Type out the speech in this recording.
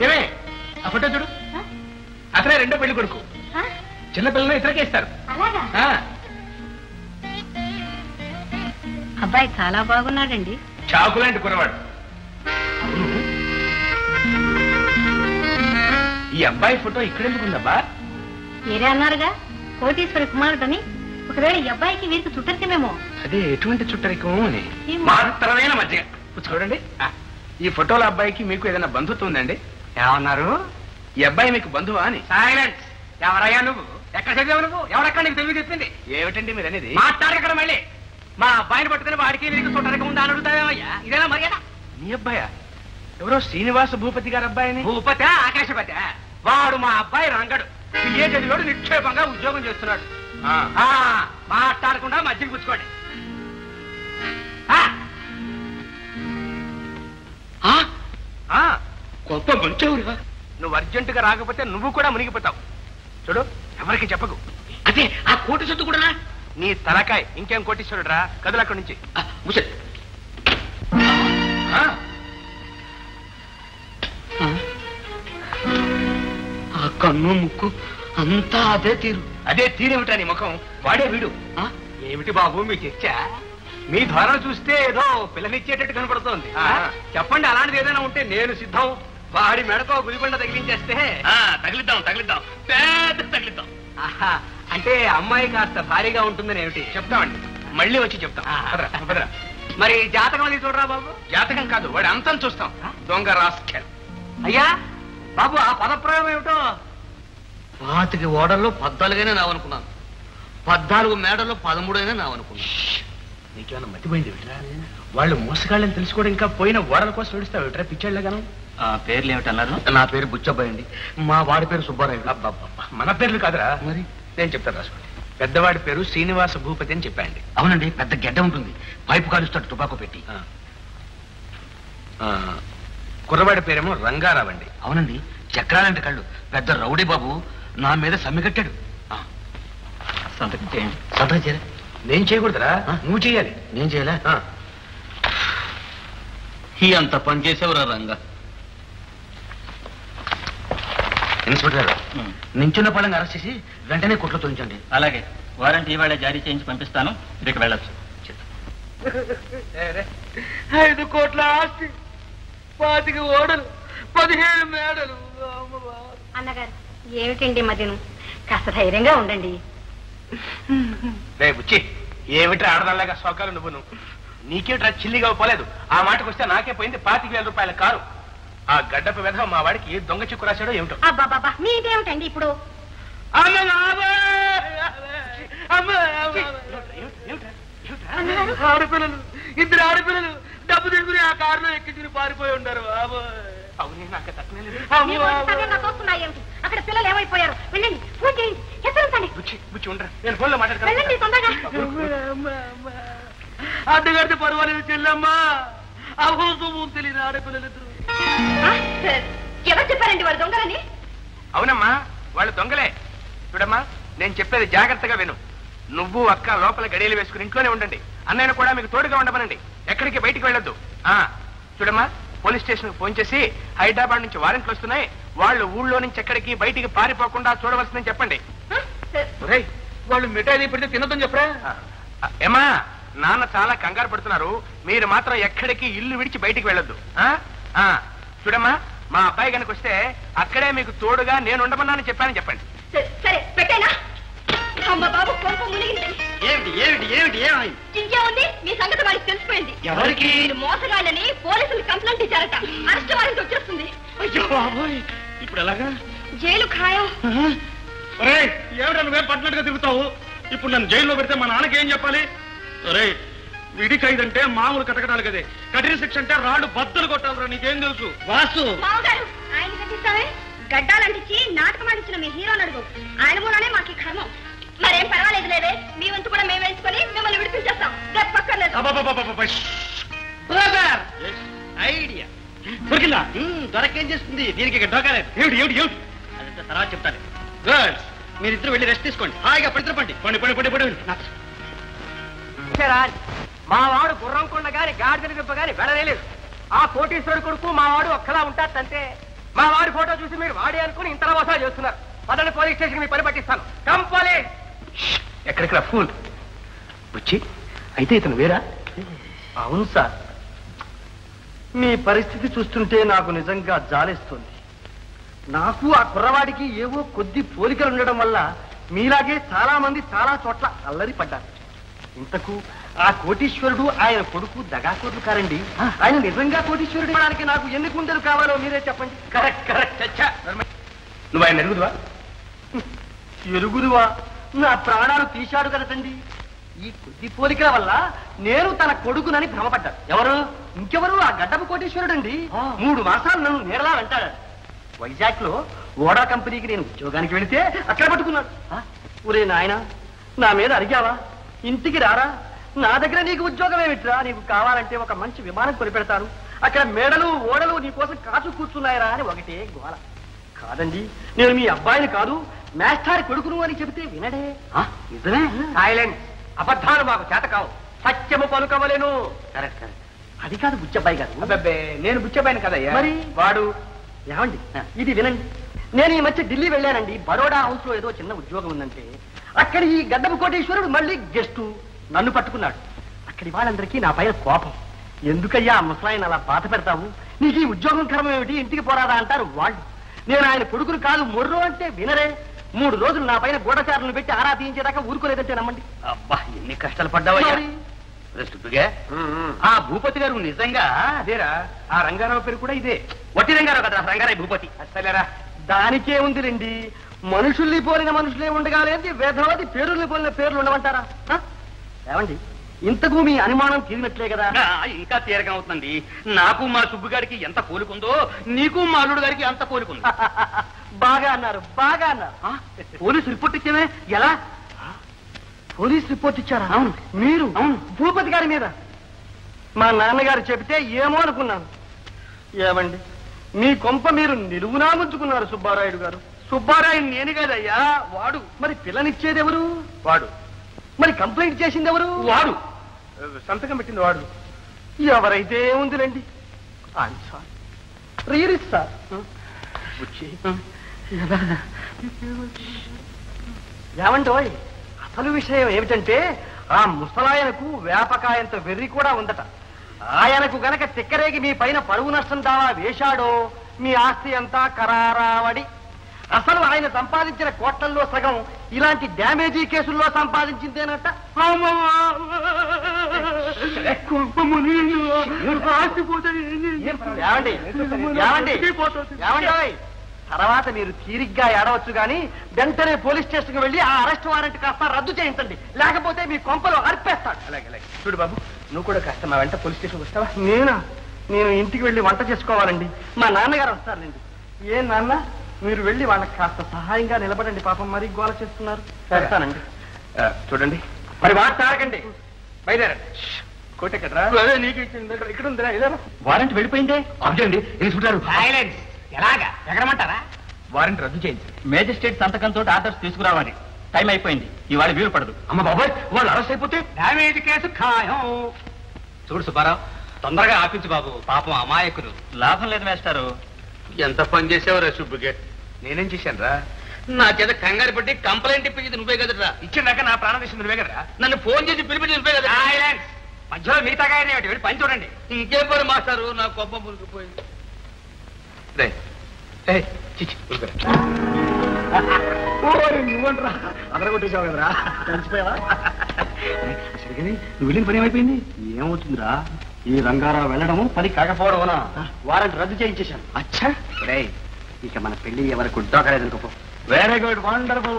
ఏమే ఆ ఫోటో చూడు, అతనే రెండో పెళ్లి కొడుకు. చిన్నపిల్లలు ఇతరకే ఇస్తారు. అబ్బాయి చాలా బాగున్నాడండి. చాకులాంటి కురవాడు. ఈ అబ్బాయి ఫోటో ఇక్కడెందుకుందబ్బా? మీరే అన్నారుగా కోటీశ్వరి కుమారుడని. ఒకవేళ ఈ అబ్బాయికి వీరికి చుట్టరికమేమో. అదే ఎటువంటి చుట్టరికమో అని. మాత్రమైన మధ్య చూడండి, ఈ ఫోటోల అబ్బాయికి మీకు ఏదైనా బంధుత్వం ఉందండి? ఏమన్నారు? ఈ అబ్బాయి మీకు బంధువా అని. సైలెంట్. ఎవరయ్యా నువ్వు? ఎక్కడ చదివావు నువ్వు? ఎవరెక్కడ నీకు తెలివి చెప్పింది? ఏమిటండి మీరు అనేది? మాట్లాడక్కడ మళ్ళీ. మా అబ్బాయిని పట్టుకుని వాడికి వీరికి చుట్టరికం ఉందా అని అడుగుతావేమయ్యా? ఇదేనా మర్యాద? మీ అబ్బాయా? ఎవరో శ్రీనివాస భూపతి గారు అబ్బాయిని. భూపతి ఆకాశపతి. వాడు మా అబ్బాయి రంగడు. ఏ చదివాడు నిక్షేపంగా ఉద్యోగం చేస్తున్నాడు. మాట్లాడకుండా మధ్యకి పుచ్చుకోండి. గొప్ప మంచవురా. నువ్వు అర్జెంటుగా రాకపోతే నువ్వు కూడా మునిగిపోతావు. చూడు, ఎవరికి చెప్పకు. అదే ఆ కోటి సొత్తు కూడా నీ తలకాయ. ఇంకేం కోటీశ్వరుడు రా, కదులు అక్కడి నుంచి. ఆ కన్ను ముక్కు అంతా అదే తీరు. అదే తీరేమిటా నీ ముఖం? వాడే వీడు. ఏమిటి బాబు మీ చర్చ? మీ ధోరణ చూస్తే ఏదో పిల్లనిచ్చేటట్టు కనపడుతోంది. చెప్పండి, అలాంటిది ఏదైనా ఉంటే నేను సిద్ధం. వాడి మెడకో గుదిబండ తగిలించేస్తే తగిలిద్దాం పెద్ద తగిలిద్దాం. అంటే అమ్మాయి కాస్త భారీగా ఉంటుందని ఏమిటి? చెప్తామండి, మళ్ళీ వచ్చి చెప్తాం. మరి జాతకం అది చూడరా బాబు? జాతకం కాదు, వాడి అంతం చూస్తాం. దొంగ రాస్కెల్. అయ్యా బాబు, ఆ పదప్రయోగం ఏమిటో? 25 ఓడల్లో 14 నావనుకున్నాను. 14 మేడల్లో 13 నావనుకున్నాను. నీకేమన్నా మతిపోయింది విట్రా? వాళ్ళు మోసగాళ్ళని తెలుసుకోవడం ఇంకా పోయిన ఓడల కోసం ఏడుస్తావు విట్రా పిచ్చాళ్ళగాను? పేర్లు ఏమిటన్నారు? నా పేరు బుచ్చబ్బాయి అండి. మా వాడి పేరు సుబ్బారాయుడు. మన పేర్లు కాదురా. మరి నేను చెప్తాను, రాసుకోండి. పెద్దవాడి పేరు శ్రీనివాస భూపతి అని చెప్పండి. అవునండి, పెద్ద గెడ్డ ఉంటుంది, పైపు కాలుస్తాడు టుబాకో పెట్టి. కుర్రవాడి పేరేమో రంగారావు అండి. అవునండి, చక్రాలంటే కళ్ళు, పెద్ద రౌడీ బాబు. నా మీద సమ్మె కట్టాడు. సంతకం చేయండి. సంతకం చేయాలి. నేను చేయకూడదురా, నువ్వు చేయాలి. నేను చేయాలా? అంత పని చేసేవరా రంగా? ఇన్స్పెక్టర్ గారు, నించున్న పళ్ళంగా అరెస్ట్ చేసి వెంటనే కొట్లో తోయించండి. అలాగే, వారెంట్ ఇవాళ జారీ చేయించి పంపిస్తాను. ఇక వెళ్ళొచ్చు. 5 కోట్ల ఆస్తి, 25 ఓడలు, 17 మేడలు. అన్నగారు ఏమిటండి మధ్యను? కాస్త ధైర్యంగా ఉండండి. రేపు ఏమిట్రా ఆడదాల్లాగా సోకాలు నువ్వు? నీకేమిట్రా చిల్లిగా పోలేదు? ఆ మాటకు వస్తే నాకే పోయింది 25,000 రూపాయల కారు. ఆ గడ్డపు వెధవ మా వాడికి దొంగ చిక్కు రాశాడో ఏమిటో. అబ్బాబాబా, మీదేమిటండి ఇప్పుడు? ఆడపిల్లలు, 2 ఆడపిల్లలు డబ్బు తీసుకుని ఆ కారులో ఎక్కించుకుని పారిపోయి ఉంటారు. అవునే, నాకు తక్కువ లేదు. అక్కడ పిల్లలు ఏమైపోయారు? వెళ్ళండి, ఫోన్ చేయండి, హెచ్చరించండి. బుచ్చి ఉండరా, నేను ఫోన్లో అడ్డగడితే పర్వాలేదు చెల్లమ్మా. అవసరం తెలియదు ఆడపిల్లలు. ఎవరు చెప్పారండి వాడు దొంగలని? అవునమ్మా, వాళ్ళు దొంగలే. చూడమ్మా, నేను చెప్పేది జాగ్రత్తగా విను. నువ్వు అక్క లోపల గడియలు వేసుకుని ఇంట్లోనే ఉండండి. అన్నయ్యను కూడా మీకు తోడుగా ఉండమనండి. ఎక్కడికి బయటికి వెళ్ళొద్దు. చూడమ్మా, పోలీస్ స్టేషన్ ఫోన్ చేసి హైదరాబాద్ నుంచి వారెంట్లు వస్తున్నాయి, వాళ్ళు ఊళ్ళో నుంచి ఎక్కడికి బయటికి పారిపోకుండా చూడవలసిందని చెప్పండి. వాళ్ళు మిఠాయి పెడితే తినొద్దని చెప్పరా? ఏమా, నాన్న చాలా కంగారు పడుతున్నారు. మీరు మాత్రం ఎక్కడికి ఇల్లు విడిచి బయటికి వెళ్ళొద్దు. చూడమ్మా, మా అబ్బాయి కనుక వస్తే అక్కడే మీకు తోడుగా నేను ఉండమన్నానని చెప్పానని చెప్పండి. సరే, పెట్టేనా? బాబు కొంప మునిగింది. ఏమిటి ఏమిటి ఏమిటి ఏమైంది? ఇంకేముంది, మీ సంగతి వాడికి తెలిసిపోయింది. ఎవరికి? మోసగాళ్ళని పోలీసులు కంప్లైంట్ ఇచ్చారట. అరెస్ట్ వారెంట్ వచ్చేస్తుంది. అయ్యో బాబోయ్, ఇప్పుడు ఎలాగా? జైలు ఖాయం. ఏమిటా నువ్వేం పట్టినట్టుగా తిరుగుతావు? ఇప్పుడు నన్ను జైల్లో పెడితే మా నాన్నకి ఏం చెప్పాలి? అరే, విడి ఖైదంటే మామూలు కటకటాలు కదే, కఠిన శిక్ష అంటే రాళ్ళు బద్దలు కొట్టాలరా. నీకేం తెలుసు? వాసు మామగారు, ఆయన కట్టిస్తామే గడ్డాలంటించి నాటకం ఆడించిన మీ హీరోని అడుగు. ఆయన మూలనే మాకు ఖర్మం. మరేం పర్వాలేదు లేదే, మీ వంతు కూడా మేము వేసుకొని మిమ్మల్ని విడిపించేస్తాం. ఐడియా దొరికిందా? దొరకేం చేస్తుంది? దీనికి డోకాలేదు. ఏమిటి ఏమిటి ఏమిటి అదంతా తర్వాత చెప్తాను. గర్ల్స్, మీరిద్దరు వెళ్ళి రెస్ట్ తీసుకోండి. హాయిగా పడితే పండి పండి పండి పండి పండి. మా వాడు గుర్రం కొండ గాని గాడిదని దింప గాని వెళ్ళలేదు. ఆ కోటీశ్వరుడు కొడుకు మా వాడు ఒక్కలా ఉంటారంటే మా వాడి ఫోటో చూసి మీరు వాడే అనుకుని ఇంతలా మోసా చేస్తున్నారు. పదండి పోలీస్ స్టేషన్ మీ పని పట్టిస్తాను. కంపాలి. ఎక్కడికి ఫూల్ వచ్చి అయితే ఇతను వేరా? అవును సార్, మీ పరిస్థితి చూస్తుంటే నాకు నిజంగా జాలేస్తుంది. నాకు ఆ కుర్రవాడికి ఏవో కొద్ది పోలికలు ఉండడం వల్ల మీలాగే చాలా మంది చాలా చోట్ల అల్లరి పడ్డారు. ఇంతకు ఆ కోటీశ్వరుడు ఆయన కొడుకు దగాకోట్లు కారండి. ఆయన నిజంగా కోటీశ్వరుడు అవడానికి నాకు ఎన్ని కుండలు కావాలో మీరే చెప్పండి. Correct correct. చచ్చా నువ్వు ఆయన ఎరుగుదువా? ఎరుగురువా? నా ప్రాణాలు తీశాడు కదండి. ఈ కొద్ది పోలికల వల్ల నేను తన కొడుకునని భ్రమపడ్డాను. ఎవరు? ఇంకెవరు? ఆ గడ్డపు కోటీశ్వరుడు అండి. 3 మాసాలు నన్ను నేరలా వెంటాడాడు. వైజాగ్ లో ఓడా కంపెనీకి నేను ఉద్యోగానికి వెళితే అక్కడ పట్టుకున్నాడు. ఒరే నాయన, నా మీద అడిగావా? ఇంటికి రారా, నా దగ్గర నీకు ఉద్యోగం ఏమిట్రా? నీకు కావాలంటే ఒక మంచి విమానం కొనిపెడతాను, అక్కడ మేడలు ఓడలు నీకోసం కాచు కూర్చున్నాయరా అని ఒకటే గోల. కాదండి, నేను మీ అబ్బాయిని కాదు, మేస్టారి కొడుకును అని చెబితే వినడే. నిజమే. సైలెంట్. అబద్ధాలు మాకు చేత కావు, సత్యము పలుకవలేను. Correct correct. అది కాదు బుచ్చబ్బాయి గారు. అబ్బే, నేను బుచ్చబాయిని కదయ్యా. మరి వాడు ఏమండి, ఇది వినండి. నేను ఈ మధ్య ఢిల్లీ వెళ్ళానండి. బరోడా హౌస్ లో ఏదో చిన్న ఉద్యోగం ఉందంటే అక్కడ ఈ గడ్డపు కోటేశ్వరుడు మళ్ళీ గెస్టు నన్ను పట్టుకున్నాడు. అక్కడి వాళ్ళందరికీ నా పైన కోపం. ఎందుకయ్యా ఆ ముసలాయన అలా బాధ పెడతావు? నీకు ఈ ఉద్యోగం కర్మ ఏమిటి, ఇంటికి పోరాదా అంటారు వాళ్ళు. నేను ఆయన కొడుకును కాదు మొర్రో అంటే వినరే. 3 రోజులు నా పైన గూఢచారులను పెట్టి ఆరా తీయించేదాకా ఊరుకోలేదంటే నమ్మండి. అబ్బా, ఎన్ని కష్టాలు పడ్డావయ్యా. ఆ భూపతి గారు నిజంగా అదేరా? ఆ రంగారావు పేరు కూడా ఇదే. వట్టి రంగారావు కదా, రంగారావు భూపతి. అసలేరా? దానికే ఉందిలేండి. మనుషుల్ని పోలిన మనుషులే ఉండగా లేదు, వేధవది పేరుల్ని పోలిన పేర్లు ఉండమంటారా? ఏమండి, ఇంతకు మీ అనుమానం తీరినట్లే కదా? ఇంకా తీరగా అవుతుందండి. నాకు మా సుబ్బు గారికి ఎంత పోలికుందో నీకు మా అల్లుడు గారికి అంత పోలికుంది. బాగా అన్నారు, బాగా అన్నారు. పోలీసు రిపోర్ట్ ఇచ్చామే. ఎలా? పోలీస్ రిపోర్ట్ ఇచ్చారా? అవును. మీరు? అవును. భూపతి గారి మీద? మా నాన్నగారు చెబితే ఏమో అనుకున్నాను. ఏమండి, మీ కొంప మీరు నిలువునా ముంచుకున్నారు సుబ్బారాయుడు గారు. సుబ్బారాయుడు నేను కాదయ్యా, వాడు. మరి పిల్లనిచ్చేది ఎవరు? వాడు. మరి కంప్లైంట్ చేసింది ఎవరు? వాడు. సంతకం పెట్టింది వాడు. ఎవరైతే ఉందిలేండి. Sir real sir. ఏమంటోయ్, అసలు విషయం ఏమిటంటే ఆ ముసలాయనకు వేపకాయంత వెర్రి కూడా ఉందట. ఆయనకు గనక తిక్కరేగి మీ పైన పరువు నష్టం దావా వేశాడో మీ ఆస్తి అంతా ఖరారావడి. అసలు ఆయన సంపాదించిన కోట్లల్లో సగం ఇలాంటి డ్యామేజీ కేసుల్లో సంపాదించిందేనట. ఏమండి ఏమండి ఏమండి, తర్వాత మీరు తీరిగ్గా ఏడవచ్చు గాని వెంటనే పోలీస్ స్టేషన్ కి వెళ్ళి ఆ అరెస్ట్ వారెంట్ కాస్త రద్దు చేయించండి, లేకపోతే మీ కొంపలో అర్పేస్తాడు. అలాగే అలాగే. చూడు బాబు, నువ్వు కూడా కాస్త మా వెంట పోలీస్ స్టేషన్ వస్తావా? నేను ఇంటికి వెళ్ళి వంట చేసుకోవాలండి. మా నాన్నగారు వస్తారండి. ఏ నాన్న, మీరు వెళ్ళి వాళ్ళకి కాస్త సహాయంగా నిలబడండి, పాపం మరీ గోల చేస్తున్నారు. చేస్తానండి. చూడండి, మరి మాట్లాడకండి, బయలుదేరండి. కోట ఎక్కడరా? నీకు ఇక్కడ ఉందిరా, ఇదేరా. వారెంట్ వెళ్ళిపోయిందే. అబ్జండి, చూడారు. సైలెన్స్. ఎలాగా ఎగరమంటారా? వారెంట్ రద్దు చేయండి. మేజిస్ట్రేట్ సంతకంతో ఆర్డర్స్ తీసుకురావాలి. టైం అయిపోయింది, ఇవాళ వీలు పడదు. అమ్మ బాబాయ్, వాళ్ళు అరెస్ట్ అయిపోతే డ్యామేజ్ కేసు ఖాయం. చూడు సుబ్బారావు, తొందరగా ఆపించు బాబు, పాపం అమాయకులు. లాభం లేదు మేస్టారు. ఎంత పని చేసావురా సుబ్బుగే? నేనేం చేశాను రా? నా చేత కంగారు పట్టి కంప్లైంట్ ఇప్పించింది నువ్వే కదరా? ఇచ్చిందాక నా ప్రాణం తీసింది నువ్వే కదరా? నన్ను ఫోన్ చేసి పిలిపించి నువ్వే కదా? మధ్యలో మిగతాగా వెళ్ళి పని చూడండి. ఇంకేం పని మాస్టారు, నా కొబ్బ మురిగిపోయింది. నువ్వంటరా అదరగొట్టేసావు కదరా, కలిసిపోయావా? నువ్వు వెళ్ళిన పని ఏమైపోయింది? ఏమవుతుందిరా, ఈ రంగారావు వెళ్ళడము పని కాకపోవడమనా? వారెంట్ రద్దు చేయించేశాను. అచ్చా, ఇక మన పెళ్లి ఎవరికి ఉద్యోగలేదనుకో. Very good, wonderful.